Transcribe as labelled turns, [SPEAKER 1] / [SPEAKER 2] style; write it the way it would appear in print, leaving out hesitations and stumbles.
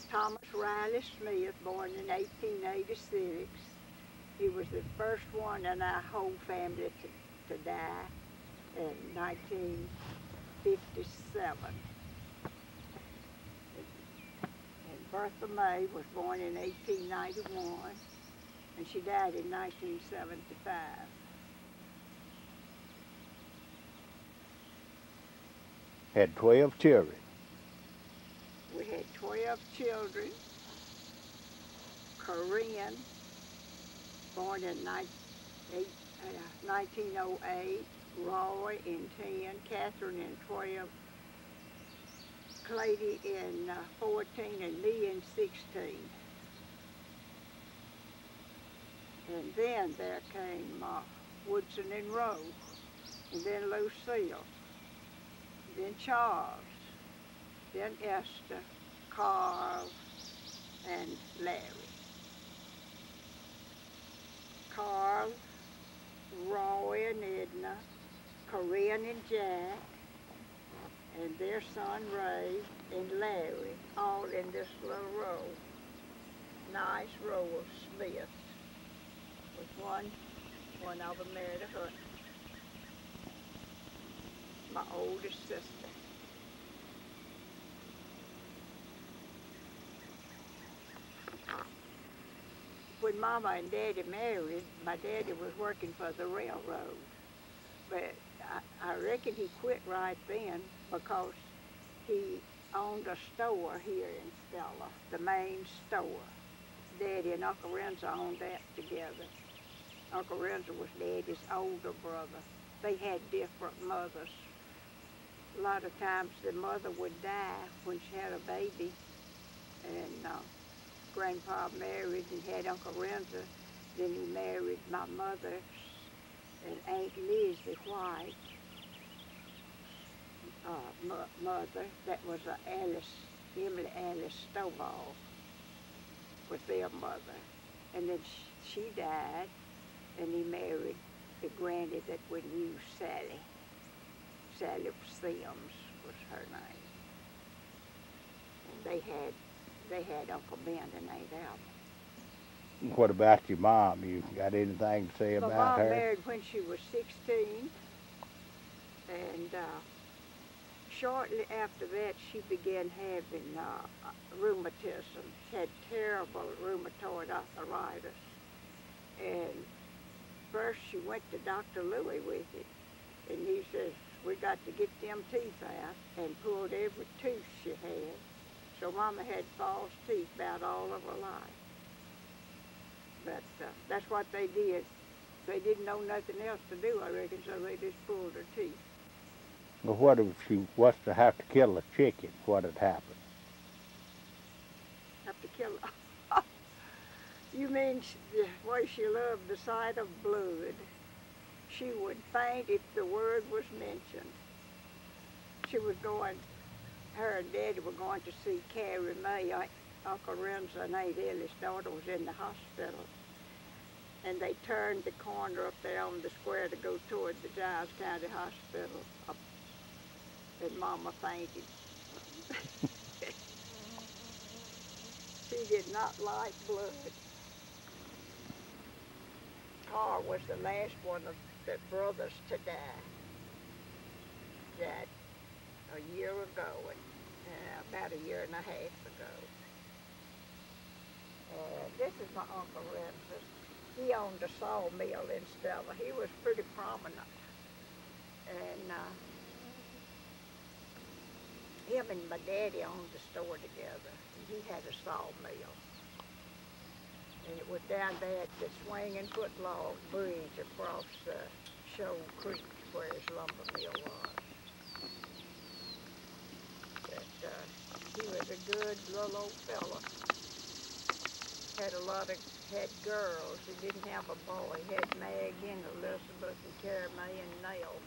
[SPEAKER 1] Thomas Riley Smith, born in 1886. He was the first one in our whole family to die in 1957. And Bertha May was born in 1891, and she died in 1975.
[SPEAKER 2] Had 12 children.
[SPEAKER 1] We had 12 children. Corinne, born in 1908, Roy in 10, Catherine in 12, Clady in 14, and me in 16. And then there came Woodson and Rose, and then Lucille, then Charles, then Esther, Carl, and Larry. Carl, Roy and Edna, Corinne and Jack, and their son Ray and Larry, all in this little row. Nice row of Smiths. With one of them married a Hunt, my oldest sister. When Mama and Daddy married, my daddy was working for the railroad. But I reckon he quit right then because he owned a store here in Stella, the main store. Daddy and Uncle Renzo owned that together. Uncle Renzo was Daddy's older brother. They had different mothers. A lot of times the mother would die when she had a baby, and Grandpa married and had Uncle Renzo. Then he married my mother and Aunt Lizzie White, mother. That was Emily Alice Stovall was their mother. And then she died, and he married the granny that we knew, Sally. Sally Sims was her name. And they had Uncle Ben and Aunt Alma.
[SPEAKER 2] What about your mom? You got anything to say about
[SPEAKER 1] My
[SPEAKER 2] her?
[SPEAKER 1] mom married when she was 16, and shortly after that she began having rheumatism. She had terrible rheumatoid arthritis. And first she went to Dr. Louis with it, and he says, we got to get them teeth out, and pulled every tooth she had. So Mama had false teeth about all of her life. But that's what they did. They didn't know nothing else to do, I reckon, so they just pulled her teeth.
[SPEAKER 2] Well, what if she was to have to kill a chicken? What would happen?
[SPEAKER 1] Have to kill her. You mean the way she loved the sight of blood? She would faint if the word was mentioned. She was going, her and Daddy were going to see Carrie May. Uncle Renzo and Aunt Ellie's daughter was in the hospital. And they turned the corner up there on the square to go toward the Giles County Hospital. And Mama fainted. She did not like blood. Carl was the last one of the brothers to die. Died a year ago, about a year and a half ago. This is my Uncle Renzo. He owned a sawmill in Stella. He was pretty prominent. And him and my daddy owned the store together. And he had a sawmill. And it was down there at the Swinging Foot Log Bridge across Shoal Creek where his lumber mill was. But he was a good little old fella. Had girls. He didn't have a boy. He had Maggie and Elizabeth and Carrie Mae and Nell.